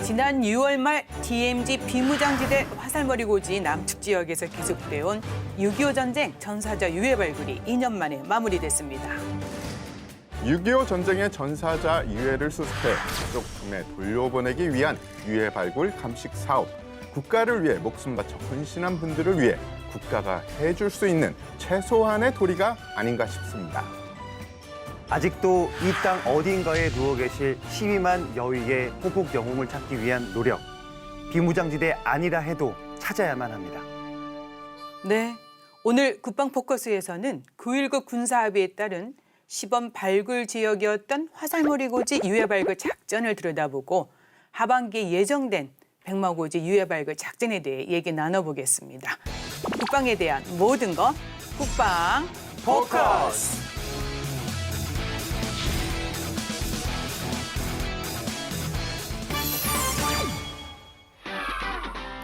지난 6월 말 DMZ 비무장지대 화살머리 고지 남측 지역에서 계속돼온 6.25 전쟁 전사자 유해 발굴이 2년 만에 마무리됐습니다. 6.25 전쟁의 전사자 유해를 수습해 가족 품에 돌려보내기 위한 유해 발굴 감식 사업. 국가를 위해 목숨 바쳐 헌신한 분들을 위해 국가가 해줄 수 있는 최소한의 도리가 아닌가 싶습니다. 아직도 이 땅 어딘가에 누워 계실 12만 여위의 호국 영웅을 찾기 위한 노력. 비무장지대 아니라 해도 찾아야만 합니다. 네, 오늘 국방 포커스에서는 9.19 군사합의에 따른 시범 발굴 지역이었던 화살머리 고지 유해 발굴 작전을 들여다보고 하반기에 예정된 백마고지 유해 발굴 작전에 대해 얘기 나눠보겠습니다. 국방에 대한 모든 것 국방 포커스.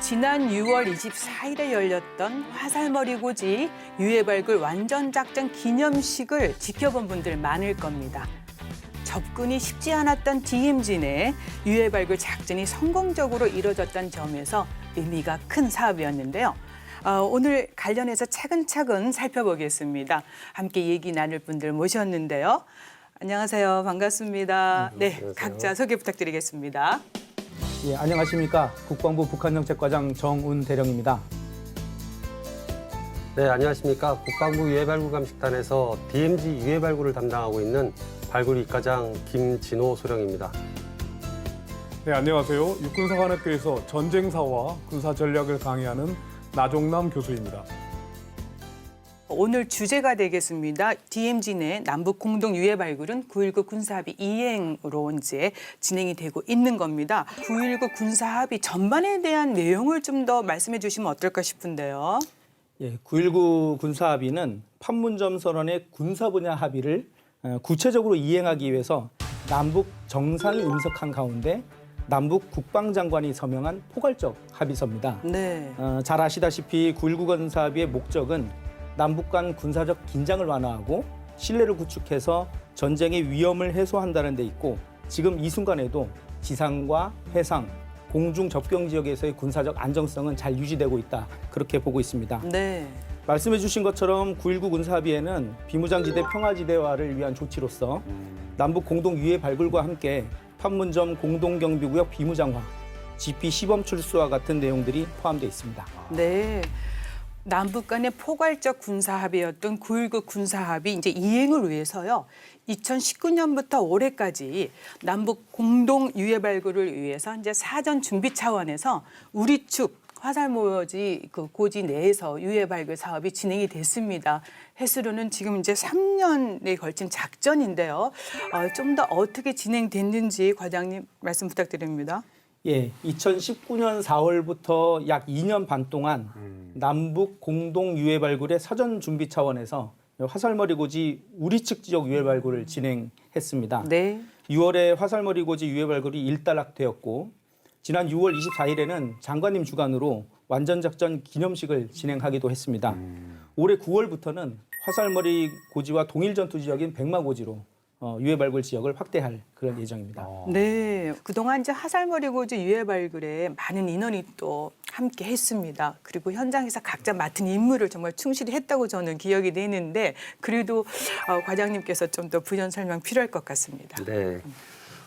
지난 6월 24일에 열렸던 화살머리 고지 유해 발굴 완전 작전 기념식을 지켜본 분들 많을 겁니다. 접근이 쉽지 않았던 DMZ 내 유해 발굴 작전이 성공적으로 이뤄졌다는 점에서 의미가 큰 사업이었는데요. 오늘 관련해서 차근차근 살펴보겠습니다. 함께 얘기 나눌 분들 모셨는데요. 안녕하세요. 반갑습니다. 네, 안녕하세요. 각자 소개 부탁드리겠습니다. 예, 안녕하십니까. 국방부 북한정책과장 정운 대령입니다. 네, 안녕하십니까. 국방부 유해발굴 감식단에서 DMZ 유해발굴을 담당하고 있는 발굴 이과장 김진호 소령입니다. 네, 안녕하세요. 육군사관학교에서 전쟁사와 군사 전략을 강의하는 나종남 교수입니다. 오늘 주제가 되겠습니다. DMZ 내 남북 공동 유해 발굴은 9.19 군사합의 이행으로 이제 진행이 되고 있는 겁니다. 9.19 군사합의 전반에 대한 내용을 좀 더 말씀해 주시면 어떨까 싶은데요. 예, 9.19 군사합의는 판문점 선언의 군사 분야 합의를 구체적으로 이행하기 위해서 남북 정상이 임석한 가운데 남북 국방장관이 서명한 포괄적 합의서입니다. 네. 잘 아시다시피 9.19 군사합의의 목적은 남북 간 군사적 긴장을 완화하고 신뢰를 구축해서 전쟁의 위험을 해소한다는 데 있고 지금 이 순간에도 지상과 해상, 공중 접경 지역에서의 군사적 안정성은 잘 유지되고 있다. 그렇게 보고 있습니다. 네. 말씀해 주신 것처럼 9.19 군사합의에는 비무장지대 평화지대화를 위한 조치로서 남북 공동 유해 발굴과 함께 판문점 공동경비구역 비무장화, GP 시범 출수와 같은 내용들이 포함되어 있습니다. 네. 남북 간의 포괄적 군사합의였던 9.19 군사합의 이제 이행을 위해서요. 2019년부터 올해까지 남북 공동 유해 발굴을 위해서 이제 사전 준비 차원에서 우리 측 화살모지 그 고지 내에서 유해 발굴 사업이 진행이 됐습니다. 횟수로는 지금 이제 3년에 걸친 작전인데요. 좀 더 어떻게 진행됐는지 과장님 말씀 부탁드립니다. 예, 2019년 4월부터 약 2년 반 동안 남북 공동 유해 발굴의 사전 준비 차원에서 화살머리 고지 우리 측 지역 유해 발굴을 진행했습니다. 네. 6월에 화살머리 고지 유해 발굴이 일단락되었고 지난 6월 24일에는 장관님 주관으로 완전작전 기념식을 진행하기도 했습니다. 올해 9월부터는 화살머리 고지와 동일 전투 지역인 백마고지로 유해 발굴 지역을 확대할 그런 예정입니다. 네, 그동안 이제 화살머리 고지 유해 발굴에 많은 인원이 또 함께 했습니다. 그리고 현장에서 각자 맡은 임무를 정말 충실히 했다고 저는 기억이 되는데 그래도 과장님께서 좀 더 부연 설명 필요할 것 같습니다. 네.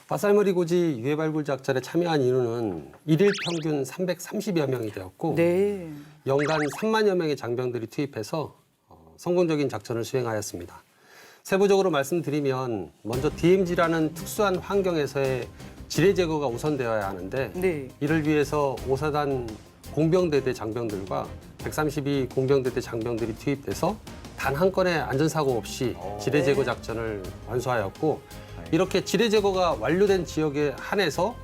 화살머리 고지 유해발굴 작전에 참여한 인원은 일일 평균 330여 명이 되었고 네. 연간 3만여 명의 장병들이 투입해서 성공적인 작전을 수행하였습니다. 세부적으로 말씀드리면 먼저 DMZ라는 특수한 환경에서의 지뢰 제거가 우선되어야 하는데 네. 이를 위해서 5사단 공병대대 장병들과 132 공병대대 장병들이 투입돼서 단 한 건의 안전사고 없이 지뢰 제거 작전을 완수하였고 이렇게 지뢰 제거가 완료된 지역에 한해서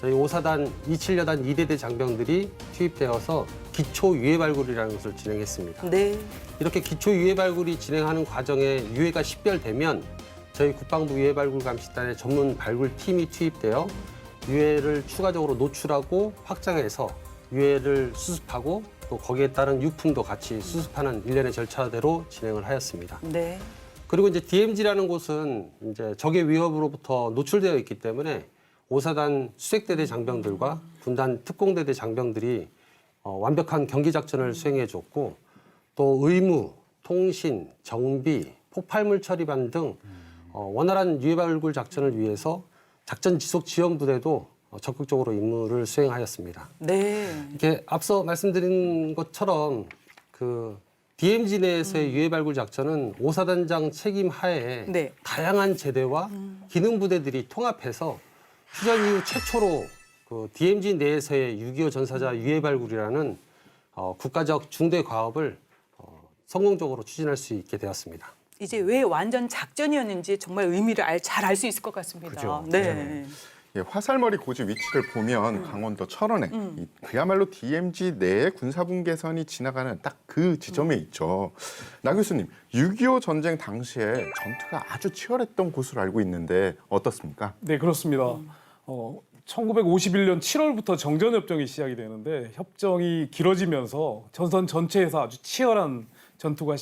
저희 5사단 27여단 2대대 장병들이 투입되어서 기초 유해 발굴이라는 것을 진행했습니다. 네. 이렇게 기초 유해 발굴이 진행하는 과정에 유해가 식별되면 저희 국방부 유해 발굴 감식단의 전문 발굴 팀이 투입되어 유해를 추가적으로 노출하고 확장해서 유해를 수습하고 또 거기에 따른 유품도 같이 수습하는 일련의 절차대로 진행을 하였습니다. 네. 그리고 이제 DMZ라는 곳은 이제 적의 위협으로부터 노출되어 있기 때문에 5사단 수색대대 장병들과 군단 특공대대 장병들이 완벽한 경기 작전을 수행해 줬고 또 의무, 통신, 정비, 폭발물 처리반 등 원활한 유해 발굴 작전을 위해서 작전 지속 지원 부대도 적극적으로 임무를 수행하였습니다. 네. 이렇게 앞서 말씀드린 것처럼 그 DMZ 내에서의 유해 발굴 작전은 5사단장 책임 하에 네. 다양한 제대와 기능 부대들이 통합해서 휴전 이후 최초로 그 DMZ 내에서의 6.25 전사자 유해 발굴이라는 국가적 중대 과업을 성공적으로 추진할 수 있게 되었습니다. 이제 왜 완전 작전이었는지 정말 의미를 잘 알 수 있을 것 같습니다. 그죠. 네. 예, 화살머리 고지 위치를 보면 강원도 철원에 그야말로 DMZ 내의 군사분계선이 지나가는 딱 그 지점에 있죠. 나 교수님, 6.25 전쟁 당시에 전투가 아주 치열했던 곳으로 알고 있는데 어떻습니까? 네, 그렇습니다. 1951년 7월부터 정전협정이 시작이 되는데 협정이 길어지면서 전선 전체에서 아주 치열한 전투가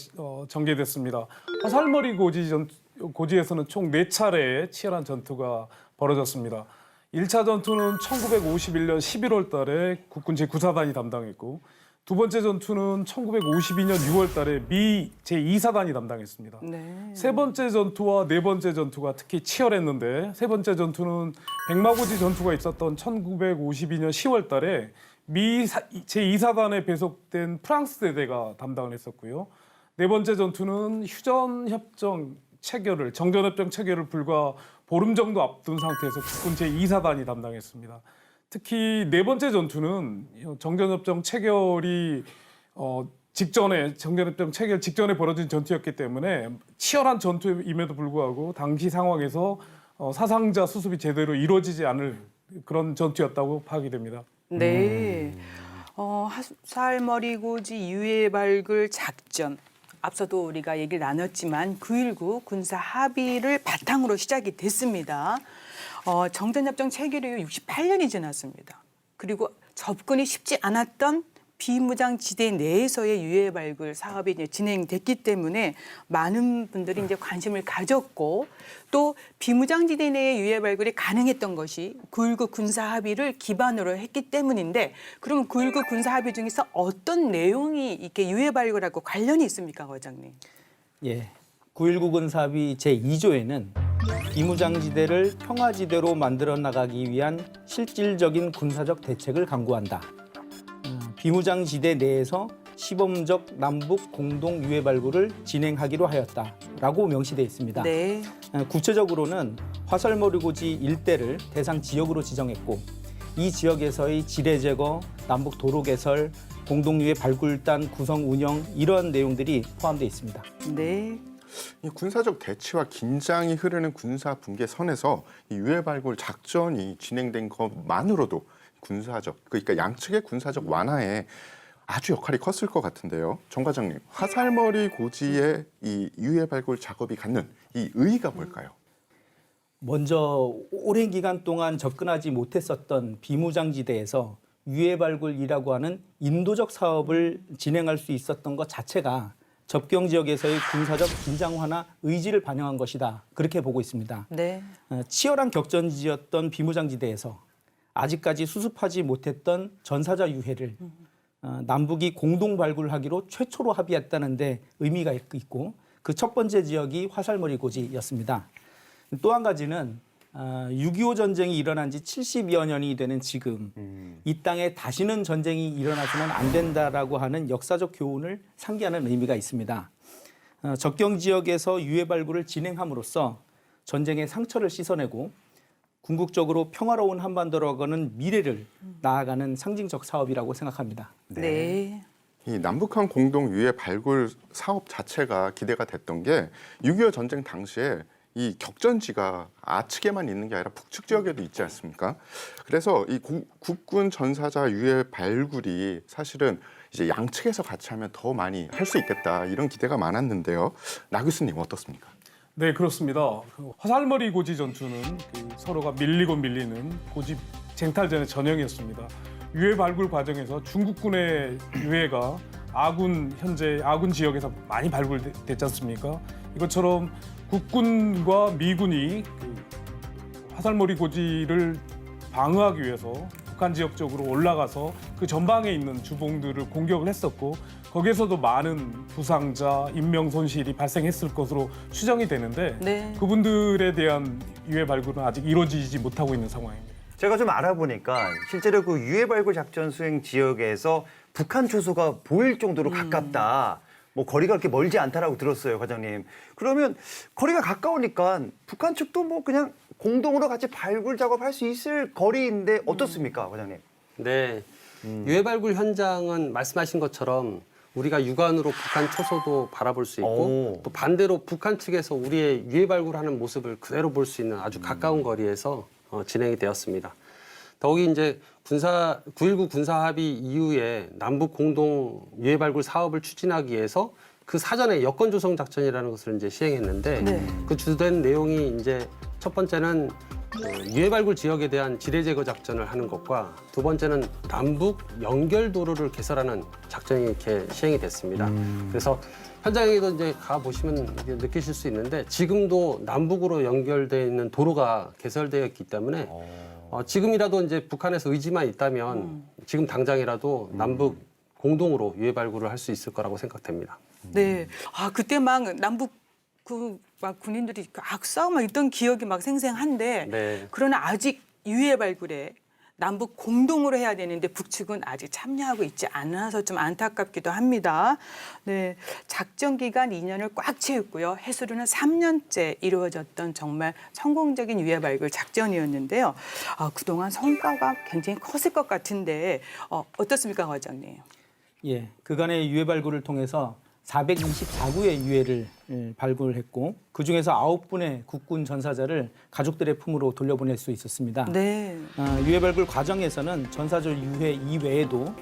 전개됐습니다. 화살머리 고지에서는 총 4차례의 치열한 전투가 벌어졌습니다. 1차 전투는 1951년 11월 달에 국군 제9사단이 담당했고 두 번째 전투는 1952년 6월 달에 미 제2사단이 담당했습니다. 네. 세 번째 전투와 네 번째 전투가 특히 치열했는데 세 번째 전투는 백마고지 전투가 있었던 1952년 10월 달에 미 제2사단에 배속된 프랑스 대대가 담당을 했었고요. 네 번째 전투는 휴전협정 체결을 정전협정 체결을 불과 보름 정도 앞둔 상태에서 국군 제2사단이 담당했습니다. 특히 네 번째 전투는 정전협정 체결이 정전협정 체결 직전에 벌어진 전투였기 때문에 치열한 전투임에도 불구하고 당시 상황에서 사상자 수습이 제대로 이루어지지 않을 그런 전투였다고 파악이 됩니다. 네. 화살머리 고지 유해 발굴 작전. 앞서도 우리가 얘기를 나눴지만 9.19 군사 합의를 바탕으로 시작이 됐습니다. 정전협정 체결 이후 68년이 지났습니다. 그리고 접근이 쉽지 않았던 비무장지대 내에서의 유해 발굴 사업이 이제 진행됐기 때문에 많은 분들이 이제 관심을 가졌고 또 비무장지대 내의 유해 발굴이 가능했던 것이 9.19 군사 합의를 기반으로 했기 때문인데 그러면 9.19 군사 합의 중에서 어떤 내용이 이렇게 유해 발굴하고 관련이 있습니까, 과장님? 예, 9.19 군사합의 제2조에는 비무장지대를 평화지대로 만들어 나가기 위한 실질적인 군사적 대책을 강구한다. 비무장지대 내에서 시범적 남북 공동 유해 발굴을 진행하기로 하였다라고 명시되어 있습니다. 네. 구체적으로는 화살머리 고지 일대를 대상 지역으로 지정했고 이 지역에서의 지뢰 제거, 남북 도로 개설, 공동 유해 발굴단 구성 운영 이러한 내용들이 포함되어 있습니다. 네. 이 군사적 대치와 긴장이 흐르는 군사 분계선에서 이 유해 발굴 작전이 진행된 것만으로도 군사적, 그러니까 양측의 군사적 완화에 아주 역할이 컸을 것 같은데요. 정 과장님, 화살머리 고지의 이 유해 발굴 작업이 갖는 이 의의가 뭘까요? 먼저 오랜 기간 동안 접근하지 못했었던 비무장지대에서 유해 발굴이라고 하는 인도적 사업을 진행할 수 있었던 것 자체가 접경 지역에서의 군사적 긴장 완화 의지를 반영한 것이다. 그렇게 보고 있습니다. 네. 치열한 격전지였던 비무장지대에서 아직까지 수습하지 못했던 전사자 유해를 남북이 공동 발굴하기로 최초로 합의했다는 데 의미가 있고 그 첫 번째 지역이 화살머리 고지였습니다. 또 한 가지는 6.25 전쟁이 일어난 지 70여 년이 되는 지금 이 땅에 다시는 전쟁이 일어나서는 안 된다라고 하는 역사적 교훈을 상기하는 의미가 있습니다. 접경 지역에서 유해 발굴을 진행함으로써 전쟁의 상처를 씻어내고 궁극적으로 평화로운 한반도로 가는 미래를 나아가는 상징적 사업이라고 생각합니다. 네. 이 남북한 공동 유해 발굴 사업 자체가 기대가 됐던 게 6.25 전쟁 당시에 이 격전지가 아측에만 있는 게 아니라 북측 지역에도 있지 않습니까? 그래서 이 국군 전사자 유해 발굴이 사실은 이제 양측에서 같이 하면 더 많이 할 수 있겠다 이런 기대가 많았는데요. 나 교수님 어떻습니까? 네, 그렇습니다. 화살머리 고지 전투는 서로가 밀리고 밀리는 고지 쟁탈전의 전형이었습니다. 유해 발굴 과정에서 중국군의 유해가 현재 아군 지역에서 많이 발굴됐지 않습니까? 이것처럼 국군과 미군이 화살머리 고지를 방어하기 위해서 북한 지역 쪽으로 올라가서 그 전방에 있는 주봉들을 공격을 했었고 거기에서도 많은 부상자, 인명 손실이 발생했을 것으로 추정이 되는데 네. 그분들에 대한 유해 발굴은 아직 이루어지지 못하고 있는 상황입니다. 제가 좀 알아보니까 실제로 그 유해 발굴 작전 수행 지역에서 북한 초소가 보일 정도로 가깝다. 뭐 거리가 그렇게 멀지 않다라고 들었어요, 과장님. 그러면 거리가 가까우니까 북한 측도 뭐 그냥 공동으로 같이 발굴 작업할 수 있을 거리인데 어떻습니까, 과장님? 네. 유해 발굴 현장은 말씀하신 것처럼 우리가 육안으로 북한 초소도 바라볼 수 있고 오. 또 반대로 북한 측에서 우리의 유해 발굴하는 모습을 그대로 볼 수 있는 아주 가까운 거리에서 진행이 되었습니다. 더욱이 이제 9.19 군사합의 이후에 남북 공동 유해 발굴 사업을 추진하기 위해서 그 사전에 여건 조성 작전이라는 것을 이제 시행했는데 네. 그 주된 내용이 이제 첫 번째는 유해 발굴 지역에 대한 지뢰 제거 작전을 하는 것과 두 번째는 남북 연결 도로를 개설하는 작전이 이렇게 시행이 됐습니다. 그래서 현장에도 이제 가 보시면 느끼실 수 있는데 지금도 남북으로 연결되어 있는 도로가 개설되어 있기 때문에 지금이라도 이제 북한에서 의지만 있다면 지금 당장이라도 남북 공동으로 유해 발굴을 할 수 있을 거라고 생각됩니다. 네. 아, 그때 막 남북 막 군인들이 악싸움 막 있던 기억이 막 생생한데 네. 그러나 아직 유해 발굴에 남북 공동으로 해야 되는데 북측은 아직 참여하고 있지 않아서 좀 안타깝기도 합니다. 네, 작전 기간 2년을 꽉 채웠고요. 해수로는 3년째 이루어졌던 정말 성공적인 유해 발굴 작전이었는데요. 그동안 성과가 굉장히 컸을 것 같은데 어떻습니까, 과장님? 예, 그간의 유해 발굴을 통해서 424구의 유해를 발굴했고 그중에서 9분의 국군 전사자를 가족들의 품으로 돌려보낼 수 있었습니다. 네. 유해 발굴 과정에서는 전사자 유해 이외에도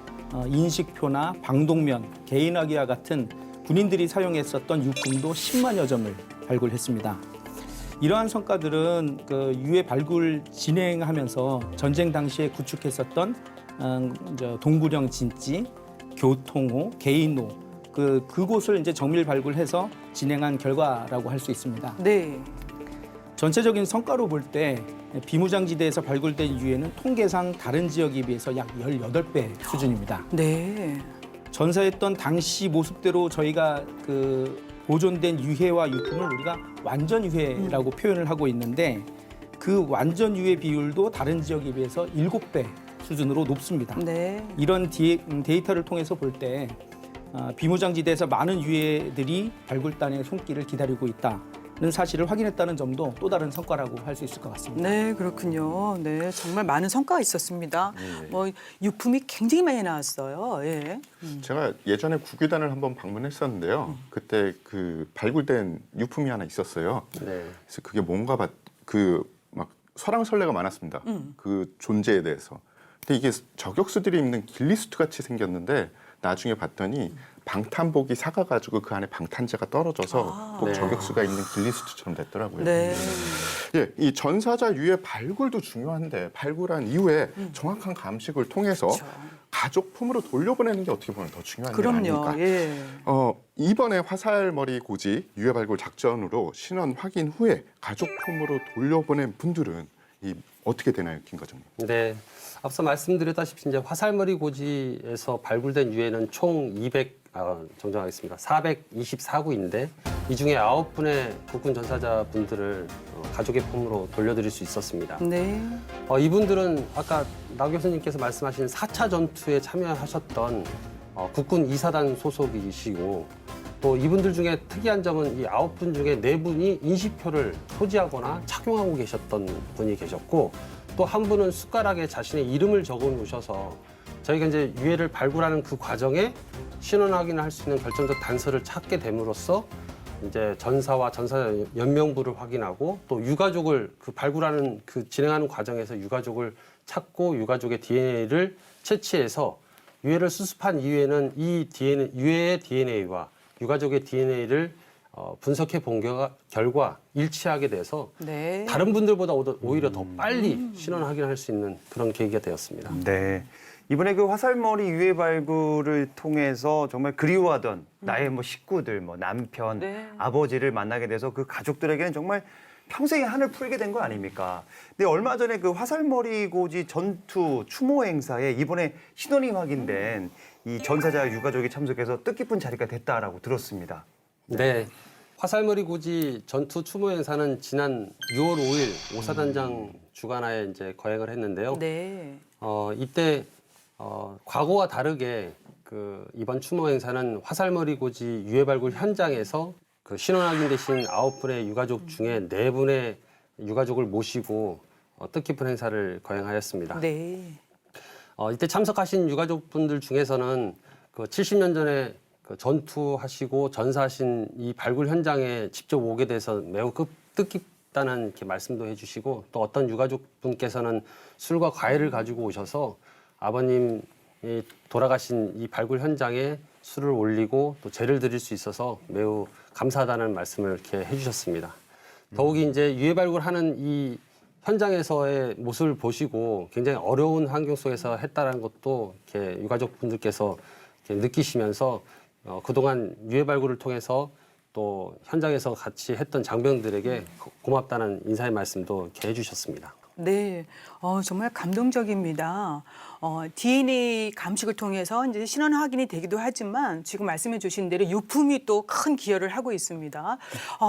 인식표나 방독면, 개인화기와 같은 군인들이 사용했었던 유품도 10만여 점을 발굴했습니다. 이러한 성과들은 그 유해 발굴 진행하면서 전쟁 당시에 구축했었던 동부령 진지, 교통호, 개인호 그곳을 이제 정밀 발굴해서 진행한 결과라고 할 수 있습니다. 네. 전체적인 성과로 볼 때 비무장지대에서 발굴된 유해는 통계상 다른 지역에 비해서 약 18배 수준입니다. 네. 전사했던 당시 모습대로 저희가 그 보존된 유해와 유품을 우리가 완전 유해라고 표현을 하고 있는데 그 완전 유해 비율도 다른 지역에 비해서 7배 수준으로 높습니다. 네. 이런 데이터를 통해서 볼 때 비무장지대에서 많은 유해들이 발굴단의 손길을 기다리고 있다는 사실을 확인했다는 점도 또 다른 성과라고 할 수 있을 것 같습니다. 네, 그렇군요. 네, 정말 많은 성과가 있었습니다. 뭐 유품이 굉장히 많이 나왔어요. 예. 제가 예전에 국유단을 한번 방문했었는데요. 그때 그 발굴된 유품이 하나 있었어요. 네. 그래서 그게 뭔가 막 설왕설래가 많았습니다. 그 존재에 대해서. 근데 이게 저격수들이 입는 길리수트 같이 생겼는데 나중에 봤더니 방탄복이 사가가지고 그 안에 방탄재가 떨어져서 꼭 네. 저격수가 입는 길리수트처럼 됐더라고요. 네. 예, 이 전사자 유해 발굴도 중요한데 발굴한 이후에 정확한 감식을 통해서 그렇죠. 가족품으로 돌려보내는 게 어떻게 보면 더 중요한 일 그럼요. 아닙니까? 예. 이번에 화살머리 고지 유해 발굴 작전으로 신원 확인 후에 가족품으로 돌려보낸 분들은 어떻게 되나요, 김 과장님? 네. 앞서 말씀드렸다시피 이제 화살머리 고지에서 발굴된 유해는 총 정정하겠습니다. 424구인데 이 중에 9분의 국군 전사자분들을 가족의 품으로 돌려드릴 수 있었습니다. 네. 이분들은 아까 나 교수님께서 말씀하신 4차 전투에 참여하셨던 국군 2사단 소속이시고 또 이분들 중에 특이한 점은 이 9분 중에 4분이 인식표를 소지하거나 착용하고 계셨던 분이 계셨고 또 한 분은 숟가락에 자신의 이름을 적어 놓으셔서 저희가 이제 유해를 발굴하는 그 과정에 신원 확인을 할 수 있는 결정적 단서를 찾게 됨으로써 이제 전사와 전사 연명부를 확인하고 또 유가족을 그 발굴하는 그 진행하는 과정에서 유가족을 찾고 유가족의 DNA를 채취해서 유해를 수습한 이후에는 이 유해의 DNA와 유가족의 DNA를 분석해 본 결과 일치하게 돼서 네. 다른 분들보다 오히려 더 빨리 신원 확인할 수 있는 그런 계기가 되었습니다. 네. 이번에 그 화살머리 유해 발굴을 통해서 정말 그리워하던 나의 뭐 식구들, 뭐 남편, 네. 아버지를 만나게 돼서 그 가족들에게는 정말 평생의 한을 풀게 된 거 아닙니까? 근데 얼마 전에 그 화살머리 고지 전투 추모 행사에 이번에 신원이 확인된 이 전사자 유가족이 참석해서 뜻깊은 자리가 됐다라고 들었습니다. 네. 화살머리 고지 전투 추모 행사는 지난 6월 5일 오사단장 주관하에 이제 거행을 했는데요. 네. 이때 과거와 다르게 그 이번 추모 행사는 화살머리 고지 유해 발굴 현장에서 그 신원 확인되신 9분의 유가족 중에 4분의 유가족을 모시고 뜻깊은 행사를 거행하였습니다. 네. 이때 참석하신 유가족분들 중에서는 그 70년 전에 그 전투하시고 전사하신 이 발굴 현장에 직접 오게 돼서 매우 뜻깊다는 이렇게 말씀도 해주시고, 또 어떤 유가족분께서는 술과 과일을 가지고 오셔서 아버님이 돌아가신 이 발굴 현장에 술을 올리고 또 제를 드릴 수 있어서 매우 감사하다는 말씀을 이렇게 해주셨습니다. 더욱이 이제 유해 발굴하는 이 현장에서의 모습을 보시고 굉장히 어려운 환경 속에서 했다는 것도 이렇게 유가족분들께서 이렇게 느끼시면서 그동안 유해 발굴을 통해서 또 현장에서 같이 했던 장병들에게 고맙다는 인사의 말씀도 이렇게 해주셨습니다. 네, 정말 감동적입니다. DNA 감식을 통해서 이제 신원 확인이 되기도 하지만 지금 말씀해 주신 대로 유품이 또 큰 기여를 하고 있습니다.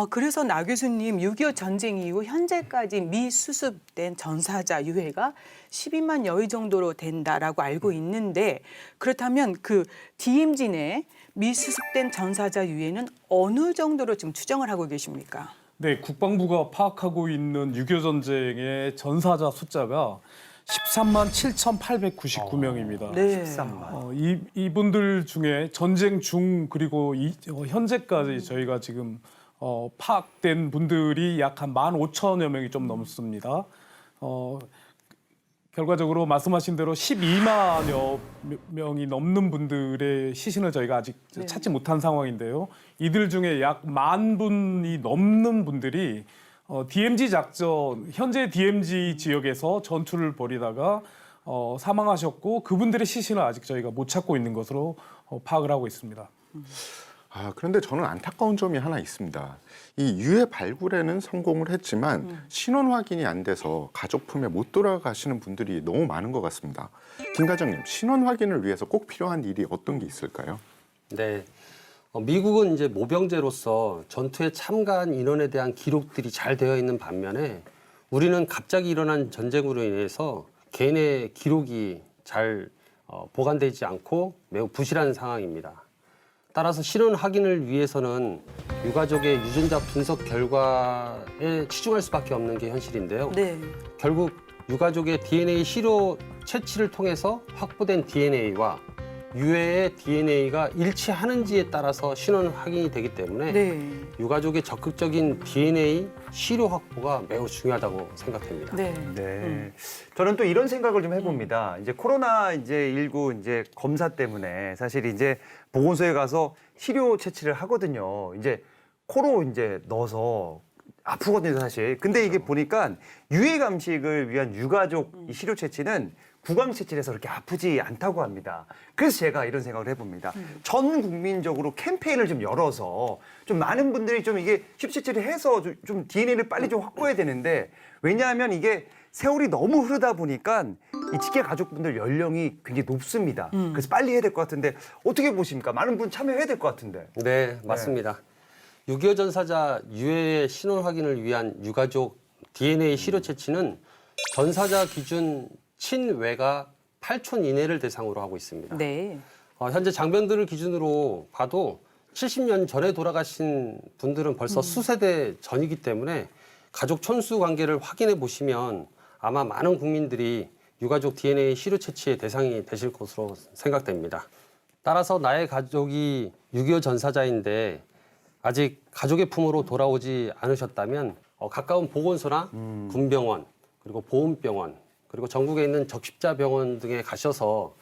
그래서 나 교수님 6.25 전쟁 이후 현재까지 미수습된 전사자 유해가 12만 여의 정도로 된다라고 알고 있는데, 그렇다면 그 DMZ 내 미수습된 전사자 유해는 어느 정도로 지금 추정을 하고 계십니까? 네, 국방부가 파악하고 있는 6.25 전쟁의 전사자 숫자가 13만 7,899명입니다. 네. 13만. 이분들 중에 전쟁 중 그리고 현재까지 저희가 지금 파악된 분들이 약 한 15,000여 명이 좀 넘습니다. 결과적으로 말씀하신 대로 12만여 명이 넘는 분들의 시신을 저희가 아직 찾지 못한 상황인데요. 이들 중에 약 10,000분이 넘는 분들이 DMZ 작전, 현재 DMZ 지역에서 전투를 벌이다가 사망하셨고, 그분들의 시신을 아직 저희가 못 찾고 있는 것으로 파악을 하고 있습니다. 그런데 저는 안타까운 점이 하나 있습니다. 이 유해 발굴에는 성공을 했지만 신원 확인이 안 돼서 가족 품에 못 돌아가시는 분들이 너무 많은 것 같습니다. 김 과장님, 신원 확인을 위해서 꼭 필요한 일이 어떤 게 있을까요? 네. 미국은 이제 모병제로서 전투에 참가한 인원에 대한 기록들이 잘 되어 있는 반면에 우리는 갑자기 일어난 전쟁으로 인해서 개인의 기록이 잘 보관되지 않고 매우 부실한 상황입니다. 따라서 신원 확인을 위해서는 유가족의 유전자 분석 결과에 치중할 수밖에 없는 게 현실인데요. 네. 결국 유가족의 DNA 시료 채취를 통해서 확보된 DNA와 유해의 DNA가 일치하는지에 따라서 신원 확인이 되기 때문에 네. 유가족의 적극적인 DNA 시료 확보가 매우 중요하다고 생각됩니다. 네. 네. 저는 또 이런 생각을 좀 해봅니다. 이제 코로나 이제 19 이제 검사 때문에 사실 이제 보건소에 가서 시료 채취를 하거든요. 이제 코로 이제 넣어서 아프거든요, 사실. 근데 이게 보니까 유해 감식을 위한 유가족 이 시료 채취는 구강 채취해서 그렇게 아프지 않다고 합니다. 그래서 제가 이런 생각을 해봅니다. 전 국민적으로 캠페인을 좀 열어서 좀 많은 분들이 좀 이게 쉽 채취를 해서 좀 DNA를 빨리 좀 확보해야 되는데, 왜냐하면 이게 세월이 너무 흐르다 보니까 이 직계 가족분들 연령이 굉장히 높습니다. 그래서 빨리 해야 될 것 같은데 어떻게 보십니까? 많은 분 참여해야 될 것 같은데. 네, 맞습니다. 6.25 전사자 유해의 신원 확인을 위한 유가족 DNA 시료 채취는 전사자 기준 친외가 8촌 이내를 대상으로 하고 있습니다. 네. 현재 장병들을 기준으로 봐도 70년 전에 돌아가신 분들은 벌써 수세대 전이기 때문에 가족 촌수 관계를 확인해 보시면 아마 많은 국민들이 유가족 DNA 시료 채취의 대상이 되실 것으로 생각됩니다. 따라서 나의 가족이 6.25 전사자인데 아직 가족의 품으로 돌아오지 않으셨다면 가까운 보건소나 군병원, 그리고 보훈병원, 그리고 전국에 있는 적십자병원 등에 가셔서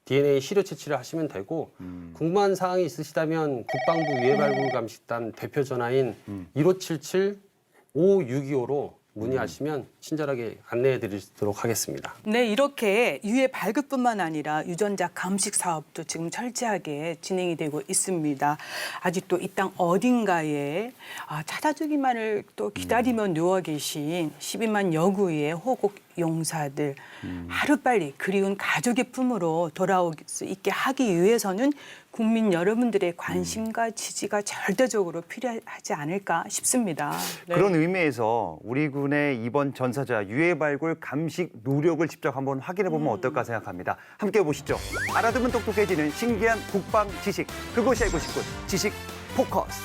DNA 시료 채취를 하시면 되고, 궁금한 사항이 있으시다면 국방부 유해발굴감식단 대표 전화인 1577-5625로 문의하시면 친절하게 안내해 드리도록 하겠습니다. 네, 이렇게 유해 발급뿐만 아니라 유전자 감식 사업도 지금 철저하게 진행이 되고 있습니다. 아직도 이 땅 어딘가에 찾아주기만을 또 기다리며 누워 계신 12만 여구의 호국 용사들 하루빨리 그리운 가족의 품으로 돌아올 수 있게 하기 위해서는 국민 여러분들의 관심과 지지가 절대적으로 필요하지 않을까 싶습니다. 네. 그런 의미에서 우리 군의 이번 전사자 유해 발굴 감식 노력을 직접 한번 확인해 보면 어떨까 생각합니다. 함께 보시죠. 알아두면 똑똑해지는 신기한 국방 지식. 그것이 알고 싶군. 지식 포커스.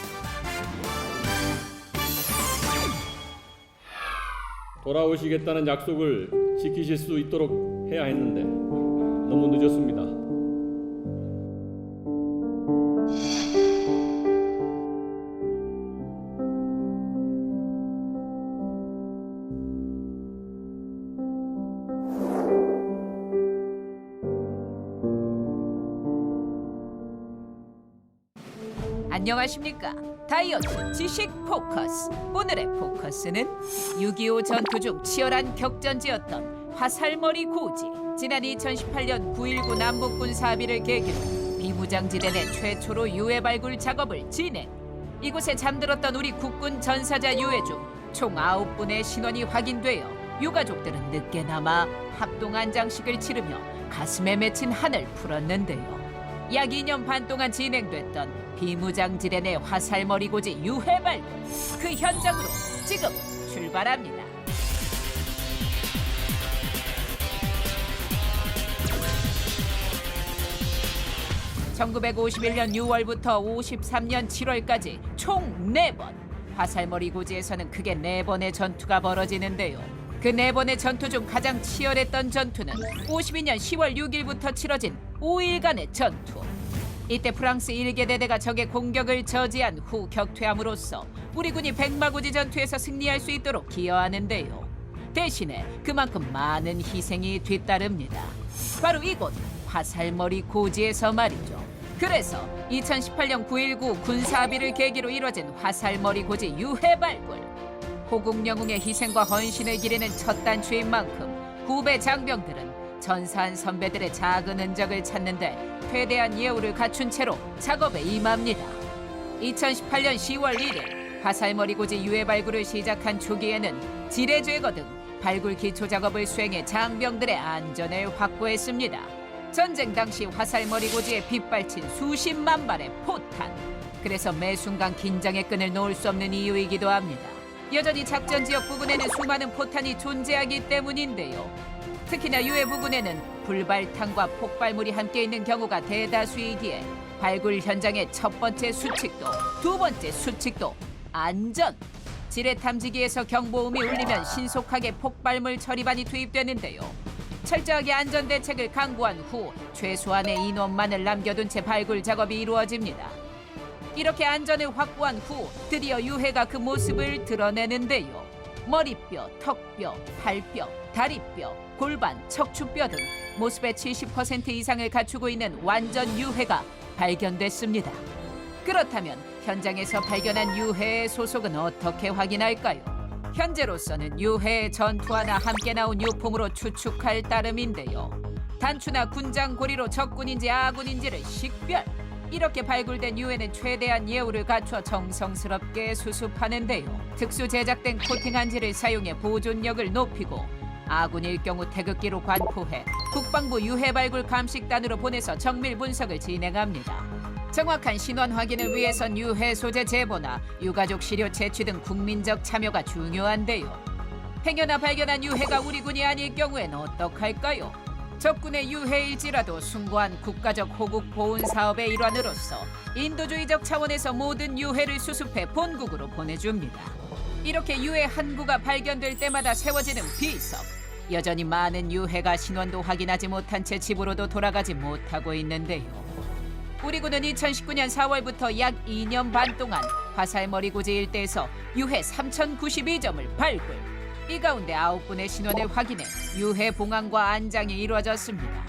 돌아오시겠다는 약속을 지키실 수 있도록 해야 했는데 너무 늦었습니다. 안녕하십니까. 다이어트 지식 포커스. 오늘의 포커스는 6.25 전투 중 치열한 격전지였던 화살머리 고지. 지난 2018년 9.19 남북군 사비를 계기로 비무장지대 내 최초로 유해 발굴 작업을 진행. 이곳에 잠들었던 우리 국군 전사자 유해 중 총 9분의 신원이 확인되어 유가족들은 늦게나마 합동안장식을 치르며 가슴에 맺힌 한을 풀었는데요. 약 2년 반 동안 진행됐던 비무장지대 내 화살머리 고지 유해 발굴. 그 현장으로 지금 출발합니다. (1951년 6월부터 53년 7월까지) 총 4번 화살머리 고지에서는 크게 4번의 전투가 벌어지는데요. 그 4번의 전투 중 가장 치열했던 전투는 52년 10월 6일부터 치러진 5일간의 전투. 이때 프랑스 1개 대대가 적의 공격을 저지한 후 격퇴함으로써 우리 군이 백마고지 전투에서 승리할 수 있도록 기여하는데요. 대신에 그만큼 많은 희생이 뒤따릅니다. 바로 이곳 화살머리 고지에서 말이죠. 그래서 2018년 9.19 군사합의를 계기로 이뤄진 화살머리 고지 유해 발굴. 호국 영웅의 희생과 헌신을 기리는 첫 단추인 만큼 후배 장병들은 전사한 선배들의 작은 흔적을 찾는데 최대한 예우를 갖춘 채로 작업에 임합니다. 2018년 10월 1일 화살머리 고지 유해 발굴을 시작한 초기에는 지뢰 제거 등 발굴 기초 작업을 수행해 장병들의 안전을 확보했습니다. 전쟁 당시 화살머리 고지에 빗발친 수십만 발의 포탄. 그래서 매 순간 긴장의 끈을 놓을 수 없는 이유이기도 합니다. 여전히 작전 지역 부근에는 수많은 포탄이 존재하기 때문인데요. 특히나 유해 부근에는 불발탄과 폭발물이 함께 있는 경우가 대다수이기에 발굴 현장의 첫 번째 수칙도 두 번째 수칙도 안전. 지뢰 탐지기에서 경보음이 울리면 신속하게 폭발물 처리반이 투입되는데요. 철저하게 안전 대책을 강구한 후 최소한의 인원만을 남겨둔 채 발굴 작업이 이루어집니다. 이렇게 안전을 확보한 후 드디어 유해가 그 모습을 드러내는데요. 머리뼈, 턱뼈, 팔뼈, 다리뼈, 골반, 척추뼈 등 모습의 70% 이상을 갖추고 있는 완전 유해가 발견됐습니다. 그렇다면 현장에서 발견한 유해의 소속은 어떻게 확인할까요? 현재로서는 유해의 전투화나 함께 나온 유품으로 추측할 따름인데요. 단추나 군장 고리로 적군인지 아군인지를 식별. 이렇게 발굴된 유해는 최대한 예우를 갖춰 정성스럽게 수습하는데요. 특수 제작된 코팅 한지를 사용해 보존력을 높이고 아군일 경우 태극기로 관포해 국방부 유해 발굴 감식단으로 보내서 정밀 분석을 진행합니다. 정확한 신원 확인을 위해선 유해 소재 제보나 유가족 시료 채취 등 국민적 참여가 중요한데요. 행여나 발견한 유해가 우리 군이 아닐 경우엔 어떡할까요? 적군의 유해일지라도 숭고한 국가적 호국 보훈 사업의 일환으로서 인도주의적 차원에서 모든 유해를 수습해 본국으로 보내줍니다. 이렇게 유해 한 구가 발견될 때마다 세워지는 비석. 여전히 많은 유해가 신원도 확인하지 못한 채 집으로도 돌아가지 못하고 있는데요. 우리 군은 2019년 4월부터 약 2년 반 동안 화살머리 고지 일대에서 유해 3,092점을 발굴. 이 가운데 9분의 신원을 확인해 유해 봉황과 안장이 이루어졌습니다.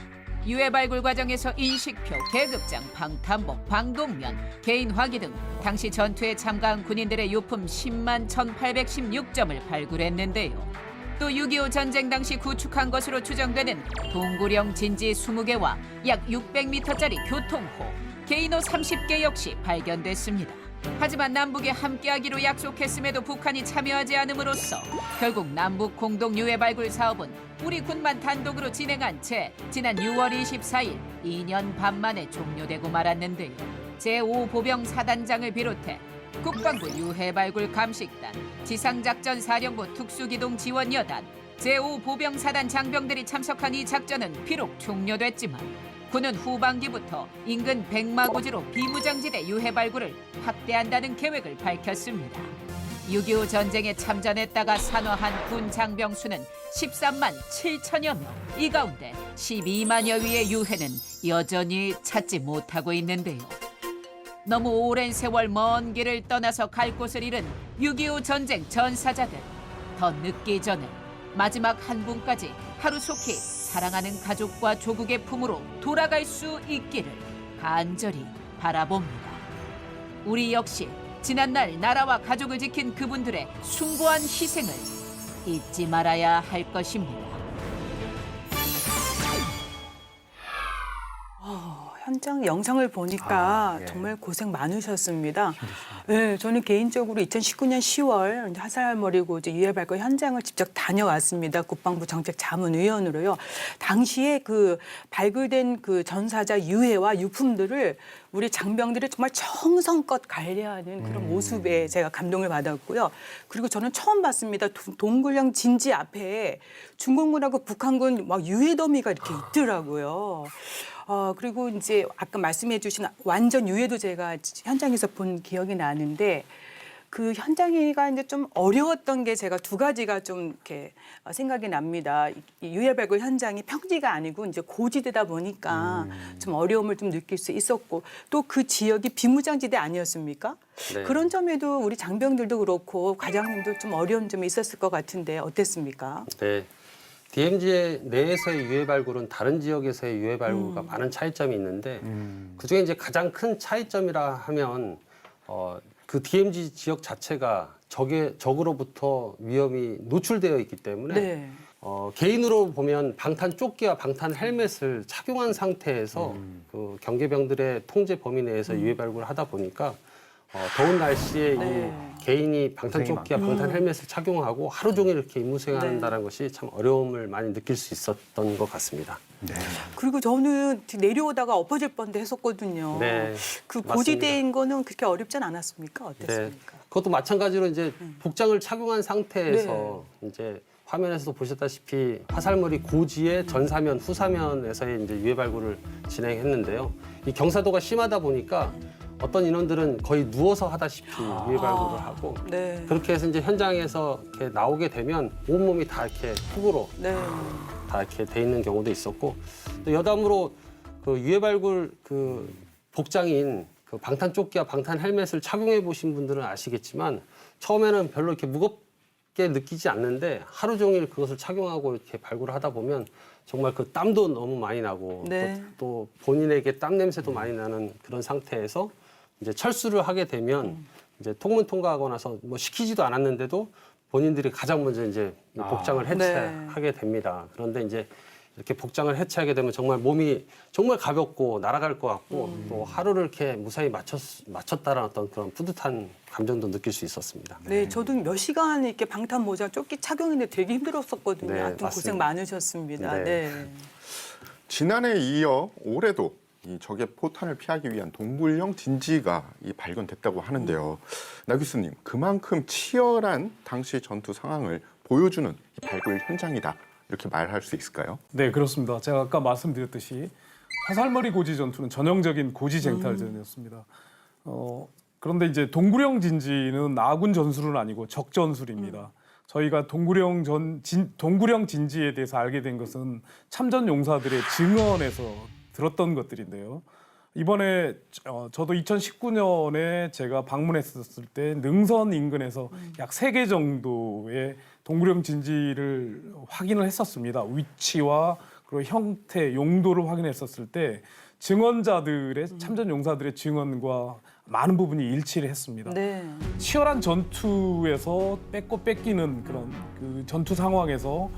유해 발굴 과정에서 인식표, 계급장, 방탄복, 방독면, 개인 화기 등 당시 전투에 참가한 군인들의 유품 10만 1,816점을 발굴했는데요. 또 6.25 전쟁 당시 구축한 것으로 추정되는 동굴형 진지 20개와 약 600m짜리 교통호, 개인호 30개 역시 발견됐습니다. 하지만 남북이 함께하기로 약속했음에도 북한이 참여하지 않음으로써 결국 남북 공동 유해 발굴 사업은 우리 군만 단독으로 진행한 채 지난 6월 24일 2년 반 만에 종료되고 말았는데요. 제5보병사단장을 비롯해 국방부 유해발굴 감식단, 지상작전 사령부 특수기동지원여단, 제5보병사단 장병들이 참석한 이 작전은 비록 종료됐지만 군은 후반기부터 인근 백마고지로 비무장지대 유해발굴을 확대한다는 계획을 밝혔습니다. 6.25 전쟁에 참전했다가 산화한 군 장병 수는 13만 7천여 명. 이 가운데 12만여 위의 유해는 여전히 찾지 못하고 있는데요. 너무 오랜 세월 먼 길을 떠나서 갈 곳을 잃은 6.25 전쟁 전사자들. 더 늦기 전에 마지막 한 분까지 하루속히 사랑하는 가족과 조국의 품으로 돌아갈 수 있기를 간절히 바라봅니다. 우리 역시 지난날 나라와 가족을 지킨 그분들의 숭고한 희생을 잊지 말아야 할 것입니다. 현장 영상을 보니까 예. 정말 고생 많으셨습니다. 네, 저는 개인적으로 2019년 10월 화살머리고지 유해 발굴 현장을 직접 다녀왔습니다. 국방부 정책자문위원으로요. 당시에 그 발굴된 그 전사자 유해와 유품들을 우리 장병들이 정말 정성껏 관리하는 그런 모습에 제가 감동을 받았고요. 그리고 저는 처음 봤습니다. 동굴형 진지 앞에 중공군하고 북한군 막 유해 더미가 이렇게 있더라고요. 그리고 이제 아까 말씀해 주신 완전 유해도 제가 현장에서 본 기억이 나는데 그 현장이가 이제 좀 어려웠던 게 제가 두 가지가 좀 이렇게 생각이 납니다. 이 유해 발굴 현장이 평지가 아니고 이제 고지대다 보니까 좀 어려움을 좀 느낄 수 있었고 또 그 지역이 비무장지대 아니었습니까? 네. 그런 점에도 우리 장병들도 그렇고 과장님도 좀 어려운 점이 있었을 것 같은데 어땠습니까? 네. DMZ 내에서의 유해 발굴은 다른 지역에서의 유해 발굴과 많은 차이점이 있는데 그중에 이제 가장 큰 차이점이라 하면 그 DMZ 지역 자체가 적으로부터 위험이 노출되어 있기 때문에 네. 개인으로 보면 방탄 조끼와 방탄 헬멧을 착용한 상태에서 그 경계병들의 통제 범위 내에서 유해 발굴을 하다 보니까 더운 날씨에 네. 이 개인이 방탄 조끼와 방탄 헬멧을 착용하고 하루 종일 이렇게 임무 수행한다는 것이 참 어려움을 많이 느낄 수 있었던 것 같습니다. 그리고 저는 내려오다가 엎어질 뻔도 했었거든요. 네, 그 맞습니다. 고지대인 거는 그렇게 어렵진 않았습니까? 어땠습니까? 그것도 마찬가지로 이제 복장을 착용한 상태에서 이제 화면에서도 보셨다시피 화살머리 고지의 전사면, 후사면에서의 이제 유해 발굴을 진행했는데요. 이 경사도가 심하다 보니까 어떤 인원들은 거의 누워서 하다시피 유해 발굴을 하고 네. 그렇게 해서 이제 현장에서 이렇게 나오게 되면 온몸이 다 이렇게 흙으로 네. 다 이렇게 돼 있는 경우도 있었고 또 여담으로 그 유해 발굴 그 복장인 그 방탄 조끼와 방탄 헬멧을 착용해 보신 분들은 아시겠지만 처음에는 별로 이렇게 무겁게 느끼지 않는데 하루 종일 그것을 착용하고 이렇게 발굴을 하다 보면 정말 그 땀도 너무 많이 나고 네. 또 본인에게 땀 냄새도 많이 나는 그런 상태에서 이제 철수를 하게 되면 이제 통문 통과하고 나서 뭐 시키지도 않았는데도 본인들이 가장 먼저 이제 이 복장을 해체하게 됩니다. 그런데 이제 이렇게 복장을 해체하게 되면 정말 몸이 정말 가볍고 날아갈 것 같고 또 하루를 이렇게 무사히 마쳤다라는 어떤 그런 뿌듯한 감정도 느낄 수 있었습니다. 네, 저도 몇 시간 이렇게 방탄 모자 조끼 착용했는데 되게 힘들었었거든요. 네, 하여튼 고생 맞습니다. 많으셨습니다. 네. 네. 지난해에 이어 올해도 이 적의 포탄을 피하기 위한 동굴형 진지가 발견됐다고 하는데요. 나 교수님, 그만큼 치열한 당시 전투 상황을 보여주는 이 발굴 현장이다. 이렇게 말할 수 있을까요? 네, 그렇습니다. 제가 아까 말씀드렸듯이 화살머리 고지 전투는 전형적인 고지 쟁탈전이었습니다. 그런데 이제 동굴형 진지는 아군 전술은 아니고 적 전술입니다. 저희가 동굴형 진지에 대해서 알게 된 것은 참전 용사들의 증언에서 들었던 것들인데요. 이번에 저도 2019년에 제가 방문했었을 때 능선 인근에서 약 3개 정도의 동굴형 진지를 확인을 했었습니다. 위치와 그리고 형태, 용도를 확인했었을 때 증언자들의 참전 용사들의 증언과 많은 부분이 일치를 했습니다. 네. 치열한 전투에서 뺏고 뺏기는 그런 그 전투 상황에서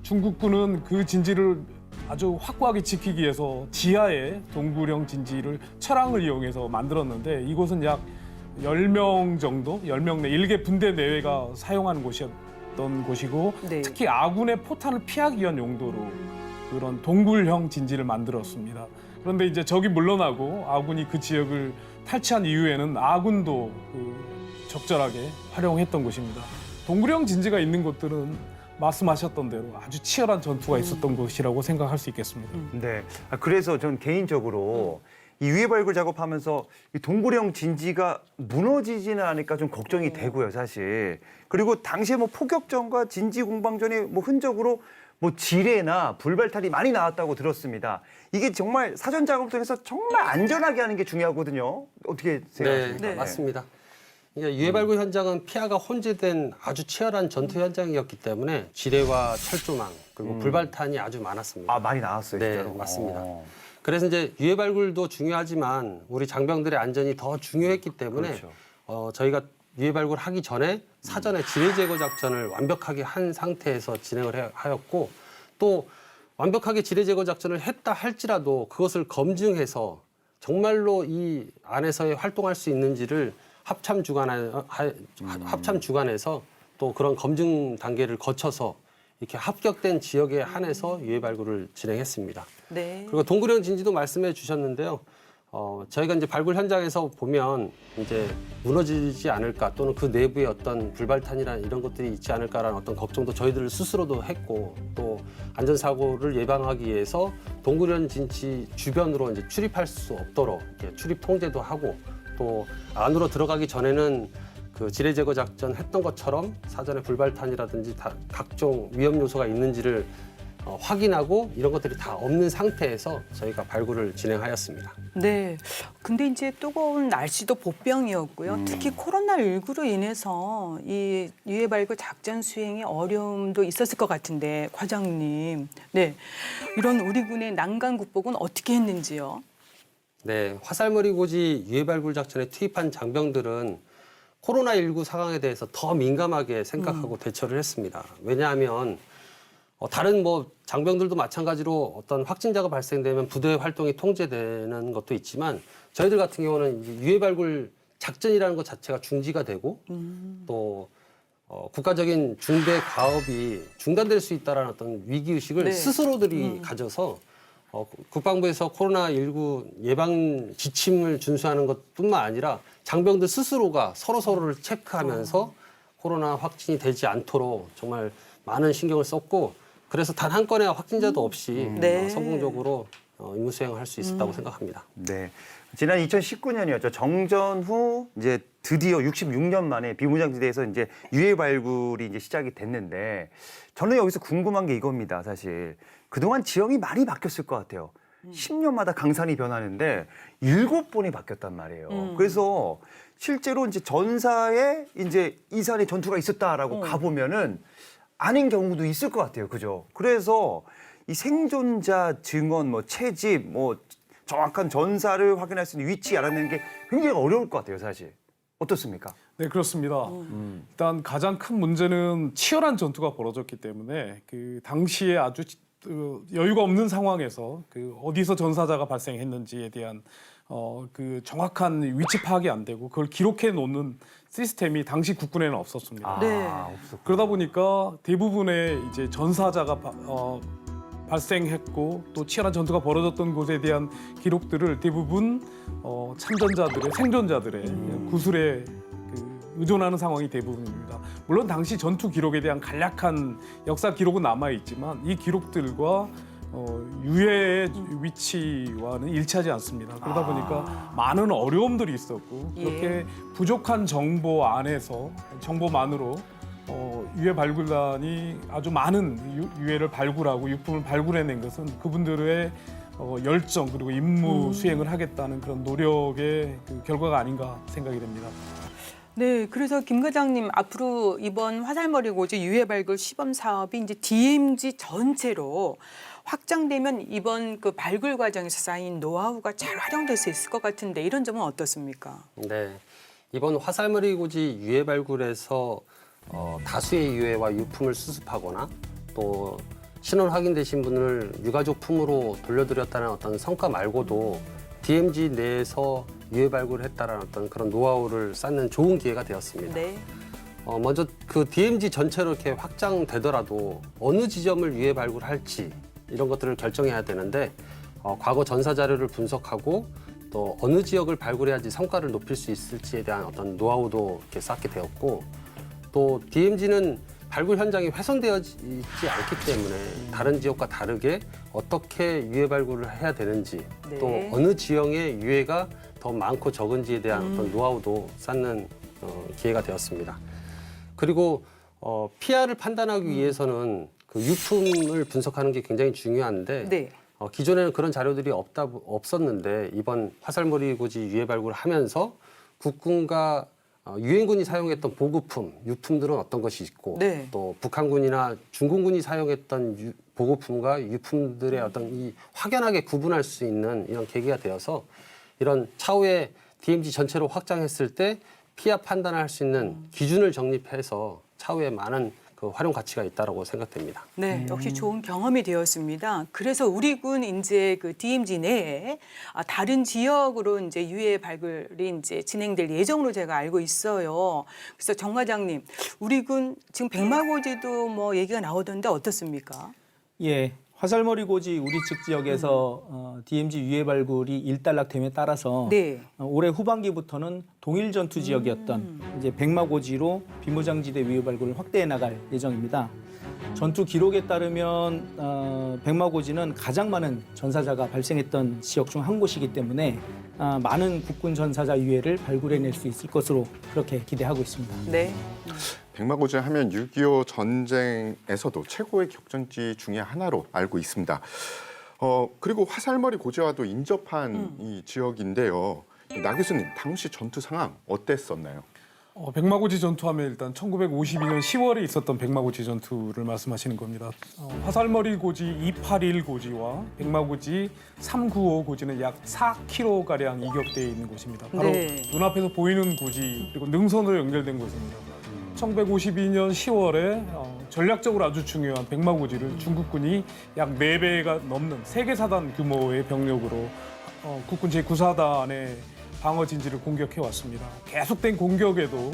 중국군은 그 진지를 아주 확고하게 지키기 위해서 지하에 동굴형 진지를 철항을 이용해서 만들었는데 이곳은 약 10명 정도, 10명 내 1개 분대 내외가 사용하는 곳이었던 곳이고 네. 특히 아군의 포탄을 피하기 위한 용도로 그런 동굴형 진지를 만들었습니다. 그런데 이제 적이 물러나고 아군이 그 지역을 탈취한 이후에는 아군도 적절하게 활용했던 곳입니다. 동굴형 진지가 있는 곳들은 말씀하셨던 대로 아주 치열한 전투가 있었던 곳이라고 생각할 수 있겠습니다. 네. 그래서 전 개인적으로 이 유해 발굴 작업하면서 이 동굴형 진지가 무너지지는 않을까 좀 걱정이 되고요, 사실. 그리고 당시에 뭐 포격전과 진지 공방전의 뭐 흔적으로 뭐 지뢰나 불발탄이 많이 나왔다고 들었습니다. 이게 정말 사전 작업을 통해서 정말 안전하게 하는 게 중요하거든요. 어떻게 생각하십니까? 네. 맞습니다. 유해 발굴 현장은 피아가 혼재된 아주 치열한 전투 현장이었기 때문에 지뢰와 철조망 그리고 불발탄이 아주 많았습니다. 아, 많이 나왔어요, 네, 진짜로. 맞습니다. 그래서 이제 유해 발굴도 중요하지만 우리 장병들의 안전이 더 중요했기 때문에 그렇죠. 저희가 유해 발굴 하기 전에 사전에 지뢰 제거 작전을 완벽하게 한 상태에서 진행을 하였고 또 완벽하게 지뢰 제거 작전을 했다 할지라도 그것을 검증해서 정말로 이 안에서 활동할 수 있는지를 합참 주관에서 또 그런 검증 단계를 거쳐서 이렇게 합격된 지역에 한해서 유해 발굴을 진행했습니다. 네. 그리고 동굴형 진지도 말씀해 주셨는데요. 저희가 이제 발굴 현장에서 보면 이제 무너지지 않을까 또는 그 내부에 어떤 불발탄이나 이런 것들이 있지 않을까라는 어떤 걱정도 저희들 스스로도 했고 또 안전사고를 예방하기 위해서 동굴형 진지 주변으로 이제 출입할 수 없도록 이렇게 출입 통제도 하고 또 안으로 들어가기 전에는 그 지뢰 제거 작전 했던 것처럼 사전에 불발탄이라든지 각종 위험 요소가 있는지를 확인하고 이런 것들이 다 없는 상태에서 저희가 발굴을 진행하였습니다. 네. 근데 이제 뜨거운 날씨도 보병이었고요. 특히 코로나19로 인해서 이 유해 발굴 작전 수행에 어려움도 있었을 것 같은데 과장님, 네. 이런 우리 군의 난간 극복은 어떻게 했는지요? 네, 화살머리 고지 유해 발굴 작전에 투입한 장병들은 코로나19 상황에 대해서 더 민감하게 생각하고 대처를 했습니다. 왜냐하면 다른 뭐 장병들도 마찬가지로 어떤 확진자가 발생되면 부대 활동이 통제되는 것도 있지만 저희들 같은 경우는 이제 유해 발굴 작전이라는 것 자체가 중지가 되고 또 국가적인 중대 가업이 중단될 수 있다는 어떤 위기 의식을 네. 스스로들이 가져서 국방부에서 코로나19 예방 지침을 준수하는 것뿐만 아니라 장병들 스스로가 서로를 체크하면서 코로나 확진이 되지 않도록 정말 많은 신경을 썼고 그래서 단 한 건의 확진자도 없이 네. 성공적으로 임무 수행을 할 수 있었다고 생각합니다. 네. 지난 2019년이었죠. 정전 후 이제 드디어 66년 만에 비무장지대에서 이제 유해 발굴이 이제 시작이 됐는데 저는 여기서 궁금한 게 이겁니다. 사실 그동안 지형이 많이 바뀌었을 것 같아요. 10년마다 강산이 변하는데 7번이 바뀌었단 말이에요. 그래서 실제로 이제 전사에 이제 이 산에 전투가 있었다라고 가보면은 아닌 경우도 있을 것 같아요. 그죠? 그래서 이 생존자 증언, 뭐 채집, 뭐 정확한 전사를 확인할 수 있는 위치 알아내는 게 굉장히 어려울 것 같아요, 사실. 어떻습니까? 네, 그렇습니다. 일단 가장 큰 문제는 치열한 전투가 벌어졌기 때문에 그 당시에 아주 여유가 없는 상황에서 그 어디서 전사자가 발생했는지에 대한 그 정확한 위치 파악이 안 되고 그걸 기록해 놓는 시스템이 당시 국군에는 없었습니다. 네. 그러다 보니까 대부분의 이제 전사자가 발생했고 또 치열한 전투가 벌어졌던 곳에 대한 기록들을 대부분 참전자들의 생존자들의 구술에 의존하는 상황이 대부분입니다. 물론 당시 전투 기록에 대한 간략한 역사 기록은 남아 있지만 이 기록들과 유해의 위치와는 일치하지 않습니다. 그러다 보니까 많은 어려움들이 있었고 그렇게 부족한 정보 안에서 정보만으로 유해 발굴단이 아주 많은 유해를 발굴하고 유품을 발굴해낸 것은 그분들의 열정 그리고 임무 수행을 하겠다는 그런 노력의 그 결과가 아닌가 생각이 됩니다. 네, 그래서 김 과장님 앞으로 이번 화살머리 고지 유해 발굴 시범 사업이 이제 DMZ 전체로 확장되면 이번 그 발굴 과정에서 쌓인 노하우가 잘 활용될 수 있을 것 같은데 이런 점은 어떻습니까? 네, 이번 화살머리 고지 유해 발굴에서 다수의 유해와 유품을 수습하거나 또 신원 확인되신 분을 유가족 품으로 돌려드렸다는 어떤 성과 말고도 DMZ 내에서 유해 발굴했다는 어떤 그런 노하우를 쌓는 좋은 기회가 되었습니다. 네. 먼저 그 DMZ 전체로 이렇게 확장되더라도 어느 지점을 유해 발굴할지 이런 것들을 결정해야 되는데 과거 전사 자료를 분석하고 또 어느 지역을 발굴해야지 성과를 높일 수 있을지에 대한 어떤 노하우도 이렇게 쌓게 되었고 또 DMZ는 발굴 현장이 훼손되어 있지 않기 때문에 다른 지역과 다르게 어떻게 유해 발굴을 해야 되는지 네. 또 어느 지형의 유해가 더 많고 적은지에 대한 어떤 노하우도 쌓는 기회가 되었습니다. 그리고 피해를 판단하기 위해서는 그 유품을 분석하는 게 굉장히 중요한데 네. 기존에는 그런 자료들이 없었는데 이번 화살머리 고지 유해 발굴을 하면서 국군과 유엔군이 사용했던 보급품, 유품들은 어떤 것이 있고 네. 또 북한군이나 중공군이 사용했던 보급품과 유품들의 어떤 이 확연하게 구분할 수 있는 이런 계기가 되어서 이런 차후에 DMZ 전체로 확장했을 때 피해 판단을 할 수 있는 기준을 정립해서 차후에 많은 그 활용 가치가 있다고 생각됩니다. 네, 역시 좋은 경험이 되었습니다. 그래서 우리 군 이제 그 DMZ 내에 다른 지역으로 이제 유해 발굴이 이제 진행될 예정으로 제가 알고 있어요. 그래서 정 과장님, 우리 군 지금 백마고지도 뭐 얘기가 나오던데 어떻습니까? 예, 화살머리 고지 우리 측 지역에서 DMZ 유해 발굴이 일단락됨에 따라서 네. 올해 후반기부터는 동일 전투 지역이었던 이제 백마고지로 비무장지대 유해 발굴을 확대해 나갈 예정입니다. 전투 기록에 따르면 백마고지는 가장 많은 전사자가 발생했던 지역 중 한 곳이기 때문에 많은 국군 전사자 유해를 발굴해낼 수 있을 것으로 그렇게 기대하고 있습니다. 네. 백마고지 하면 6.25 전쟁에서도 최고의 격전지 중에 하나로 알고 있습니다. 그리고 화살머리 고지와도 인접한 이 지역인데요. 나 교수님, 당시 전투 상황 어땠었나요? 백마고지 전투하면 일단 1952년 10월에 있었던 백마고지 전투를 말씀하시는 겁니다. 화살머리 고지 281 고지와 백마고지 395 고지는 약 4km가량 이격되어 있는 곳입니다. 바로 네. 눈앞에서 보이는 고지 그리고 능선으로 연결된 곳입니다. 1952년 10월에 전략적으로 아주 중요한 백마고지를 중국군이 약 4배가 넘는 3개 사단 규모의 병력으로 국군 제9사단의 방어 진지를 공격해 왔습니다. 계속된 공격에도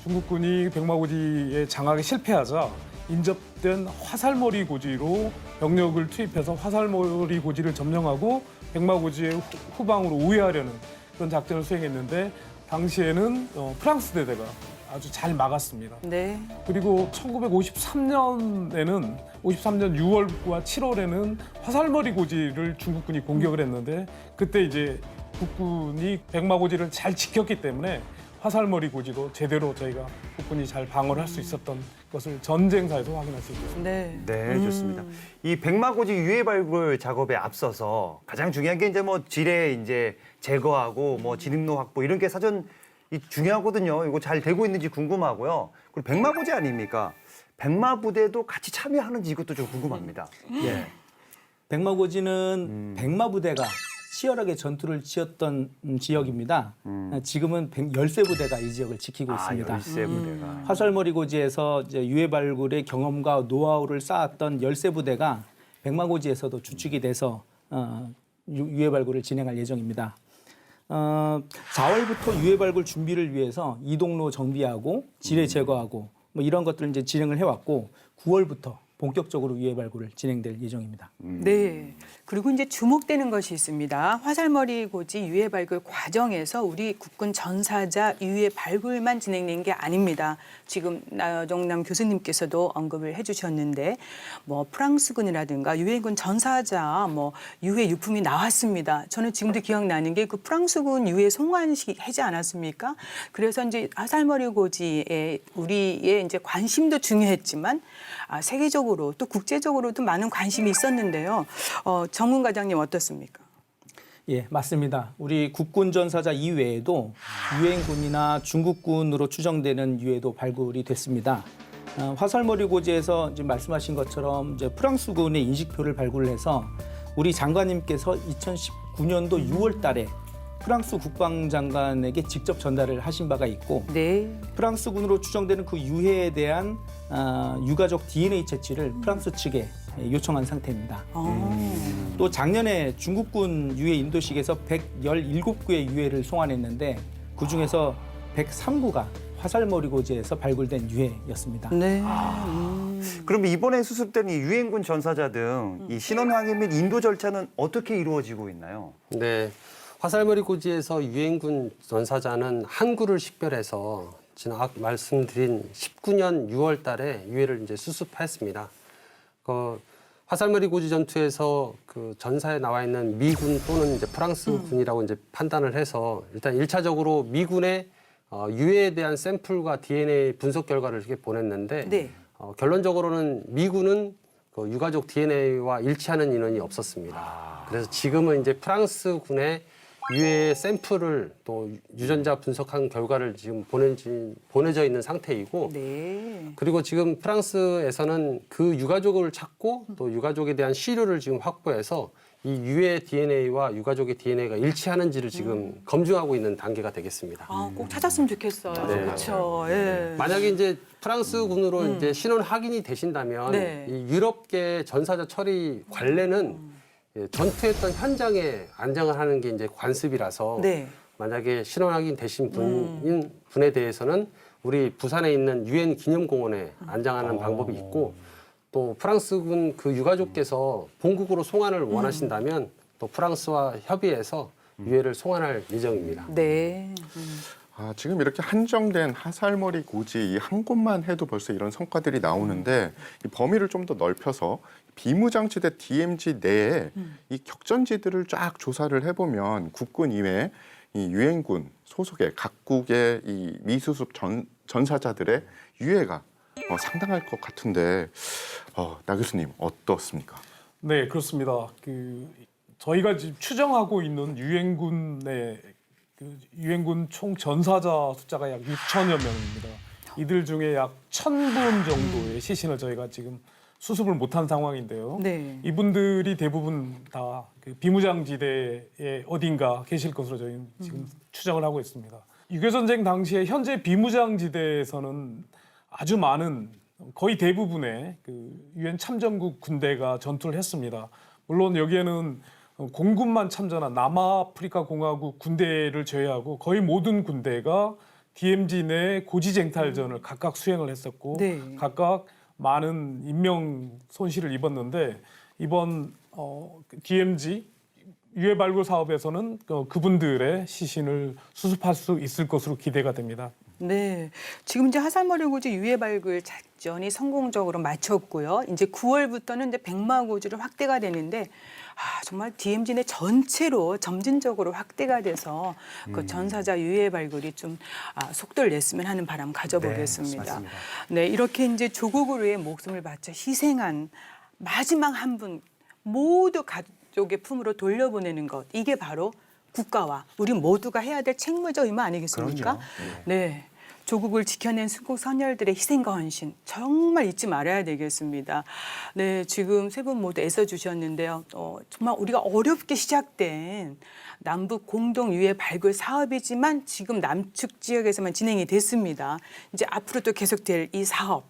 중국군이 백마고지에 장악에 실패하자 인접된 화살머리 고지로 병력을 투입해서 화살머리 고지를 점령하고 백마고지의 후방으로 우회하려는 그런 작전을 수행했는데 당시에는 프랑스 대대가 아주 잘 막았습니다. 네. 그리고 1953년에는 53년 6월과 7월에는 화살머리 고지를 중국군이 공격을 했는데 그때 이제 국군이 백마고지를 잘 지켰기 때문에 화살머리 고지도 제대로 저희가 국군이 잘 방어를 할 수 있었던 것을 전쟁사에서 확인할 수 있겠습니다. 네. 네, 좋습니다. 이 백마고지 유해 발굴 작업에 앞서서 가장 중요한 게 이제 뭐 지뢰 이제 제거하고 뭐 진입로 확보 이런 게 사전 중요하거든요. 이거 잘 되고 있는지 궁금하고요. 그리고 백마고지 아닙니까? 백마부대도 같이 참여하는지 이것도 좀 궁금합니다. 예. 백마고지는 백마부대가 치열하게 전투를 치렀던 지역입니다. 지금은 13부대가 이 지역을 지키고 있습니다. 열세 부대가. 화살머리 고지에서 이제 유해 발굴의 경험과 노하우를 쌓았던 13부대가 백마고지에서도 주축이 돼서 유해 발굴을 진행할 예정입니다. 4월부터 유해 발굴 준비를 위해서 이동로 정비하고 지뢰 제거하고 뭐 이런 것들을 이제 진행을 해왔고 9월부터 본격적으로 유해 발굴을 진행될 예정입니다. 네. 그리고 이제 주목되는 것이 있습니다. 화살머리 고지 유해 발굴 과정에서 우리 국군 전사자 유해 발굴만 진행된 게 아닙니다. 지금 나정남 교수님께서도 언급을 해주셨는데 뭐 프랑스군이라든가 유엔군 전사자 뭐 유해 유품이 나왔습니다. 저는 지금도 기억나는 게 그 프랑스군 유해 송환식 하지 않았습니까? 그래서 이제 화살머리 고지에 우리의 이제 관심도 중요했지만 세계적으로 또 국제적으로도 많은 관심이 있었는데요. 정문 과장님 어떻습니까? 예, 맞습니다. 우리 국군 전사자 이외에도 유엔군이나 중국군으로 추정되는 유해도 발굴이 됐습니다. 화살머리 고지에서 지금 말씀하신 것처럼 이제 프랑스군의 인식표를 발굴해서 우리 장관님께서 2019년도 6월 달에 프랑스 국방장관에게 직접 전달을 하신 바가 있고 네. 프랑스군으로 추정되는 그 유해에 대한 유가족 DNA 채취를 프랑스 측에 요청한 상태입니다. 또 작년에 중국군 유해 인도식에서 117구의 유해를 송환했는데 그중에서 103구가 화살머리 고지에서 발굴된 유해였습니다. 네. 그럼 이번에 수습된 이 유엔군 전사자 등 이 신원 확인 및 인도 절차는 어떻게 이루어지고 있나요? 네, 화살머리 고지에서 유엔군 전사자는 한 구를 식별해서 지난 말씀드린 19년 6월 달에 유해를 이제 수습했습니다. 화살머리 고지 전투에서 그 전사에 나와 있는 미군 또는 이제 프랑스군이라고 이제 판단을 해서 일단 1차적으로 미군의 유해에 대한 샘플과 DNA 분석 결과를 이렇게 보냈는데 네. 결론적으로는 미군은 그 유가족 DNA와 일치하는 인원이 없었습니다. 그래서 지금은 이제 프랑스군의 유해 샘플을 또 유전자 분석한 결과를 지금 보내져 있는 상태이고 네. 그리고 지금 프랑스에서는 그 유가족을 찾고 또 유가족에 대한 시료를 지금 확보해서 이 유해 DNA와 유가족의 DNA가 일치하는지를 지금 검증하고 있는 단계가 되겠습니다. 아, 꼭 찾았으면 좋겠어요. 네. 그렇죠. 예. 만약에 이제 프랑스군으로 이제 신원 확인이 되신다면 네. 이 유럽계 전사자 처리 관례는 전투했던 현장에 안장을 하는 게 이제 관습이라서 네. 만약에 신원 확인 되신 분에 대해서는 우리 부산에 있는 유엔 기념공원에 안장하는 방법이 있고 또 프랑스군 그 유가족께서 본국으로 송환을 원하신다면 또 프랑스와 협의해서 유해를 송환할 예정입니다. 네. 지금 이렇게 한정된 화살머리 고지 이 한 곳만 해도 벌써 이런 성과들이 나오는데 이 범위를 좀 더 넓혀서 비무장지대 DMZ 내에 이 격전지들을 쫙 조사를 해보면 국군 이외에 이 유엔군 소속의 각국의 이 미수습 전사자들의 유해가 상당할 것 같은데 나 교수님 어떻습니까? 네, 그렇습니다. 저희가 지금 추정하고 있는 유엔군 총 전사자 숫자가 약 6천여 명입니다. 이들 중에 약 1,000분 정도의 시신을 저희가 지금 수습을 못한 상황인데요. 네. 이분들이 대부분 다 그 비무장지대에 어딘가 계실 것으로 저희는 지금 추정을 하고 있습니다. 6.25 전쟁 당시에 현재 비무장지대에서는 아주 많은 거의 대부분의 그 유엔 참전국 군대가 전투를 했습니다. 물론 여기에는 공군만 참전한 남아프리카 공화국 군대를 제외하고 거의 모든 군대가 DMZ 내 고지쟁탈전을 각각 수행을 했었고 네. 각각 많은 인명 손실을 입었는데 이번 DMZ 유해 발굴 사업에서는 그분들의 시신을 수습할 수 있을 것으로 기대가 됩니다. 네, 지금 이제 화살머리 고지 유해 발굴 작전이 성공적으로 마쳤고요. 이제 9월부터는 이제 백마고지로 확대가 되는데 정말 DMZ 내 전체로 점진적으로 확대가 돼서 그 전사자 유해 발굴이 좀 속도를 냈으면 하는 바람 가져보겠습니다. 네, 맞습니다. 네, 이렇게 이제 조국을 위해 목숨을 바쳐 희생한 마지막 한 분 모두 가족의 품으로 돌려보내는 것 이게 바로 국가와 우리 모두가 해야 될 책무적 의무 아니겠습니까? 그럼요. 네. 조국을 지켜낸 순국 선열들의 희생과 헌신 정말 잊지 말아야 되겠습니다. 네, 지금 세 분 모두 애써주셨는데요. 정말 우리가 어렵게 시작된 남북 공동 유해 발굴 사업이지만 지금 남측 지역에서만 진행이 됐습니다. 이제 앞으로도 계속될 이 사업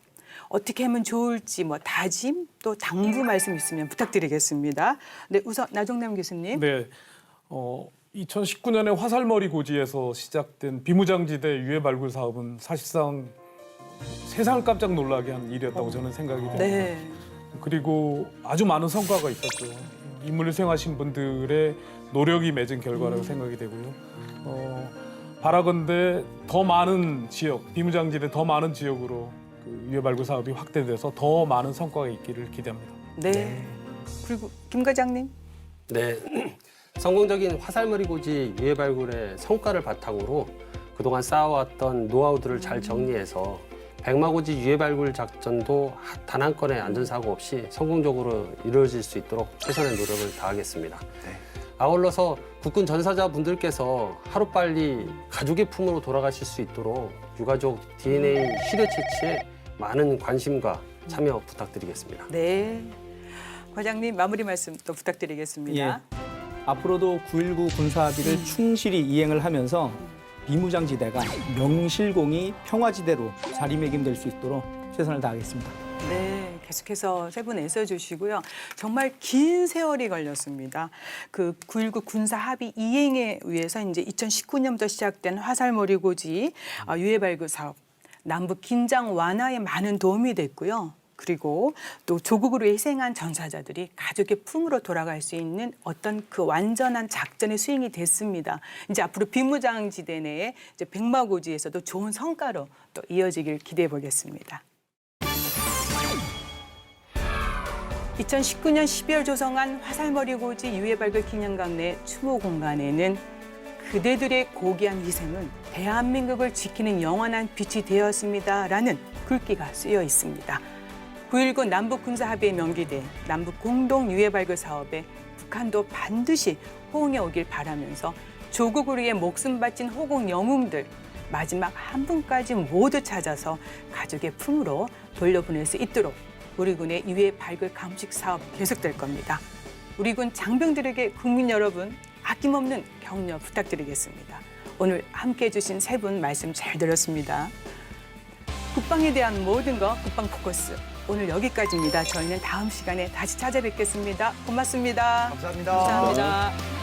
어떻게 하면 좋을지 다짐 또 당부 말씀 있으면 부탁드리겠습니다. 네, 우선 나종남 교수님. 네, 2019년에 화살머리 고지에서 시작된 비무장지대 유해 발굴 사업은 사실상 세상을 깜짝 놀라게 한 일이었다고 저는 생각이 됩니다. 네. 그리고 아주 많은 성과가 있었죠. 임무를 수행하신 분들의 노력이 맺은 결과라고 생각이 되고요. 바라건대 더 많은 지역, 비무장지대 더 많은 지역으로 그 유해 발굴 사업이 확대돼서 더 많은 성과가 있기를 기대합니다. 네. 그리고 김 과장님. 네, 성공적인 화살머리 고지 유해 발굴의 성과를 바탕으로 그동안 쌓아왔던 노하우들을 잘 정리해서 백마고지 유해 발굴 작전도 단 한 건의 안전사고 없이 성공적으로 이루어질 수 있도록 최선의 노력을 다하겠습니다. 아울러서 국군 전사자분들께서 하루빨리 가족의 품으로 돌아가실 수 있도록 유가족 DNA 시료 채취에 많은 관심과 참여 부탁드리겠습니다. 네. 과장님 마무리 말씀 또 부탁드리겠습니다. 예. 앞으로도 9.19 군사합의를 충실히 이행을 하면서 비무장지대가 명실공히 평화지대로 자리매김될 수 있도록 최선을 다하겠습니다. 네, 계속해서 세 분 애써주시고요. 정말 긴 세월이 걸렸습니다. 그 9.19 군사 합의 이행에 의해서 이제 2019년부터 시작된 화살머리 고지 유해 발굴 사업, 남북 긴장 완화에 많은 도움이 됐고요. 그리고 또 조국으로 희생한 전사자들이 가족의 품으로 돌아갈 수 있는 어떤 그 완전한 작전의 수행이 됐습니다. 이제 앞으로 비무장지대 내에 이제 백마고지에서도 좋은 성과로 또 이어지길 기대해 보겠습니다. 2019년 12월 조성한 화살머리 고지 유해 발굴 기념관 내 추모 공간에는 그대들의 고귀한 희생은 대한민국을 지키는 영원한 빛이 되었습니다라는 글귀가 쓰여 있습니다. 9.19 남북 군사 합의에 명기된 남북 공동 유해 발굴 사업에 북한도 반드시 호응해 오길 바라면서 조국을 위해 목숨 바친 호국 영웅들 마지막 한 분까지 모두 찾아서 가족의 품으로 돌려보낼 수 있도록 우리 군의 유해 발굴 감식 사업 계속될 겁니다. 우리 군 장병들에게 국민 여러분 아낌없는 격려 부탁드리겠습니다. 오늘 함께해 주신 세 분 말씀 잘 들었습니다. 국방에 대한 모든 것 국방 포커스 오늘 여기까지입니다. 저희는 다음 시간에 다시 찾아뵙겠습니다. 고맙습니다. 감사합니다. 감사합니다.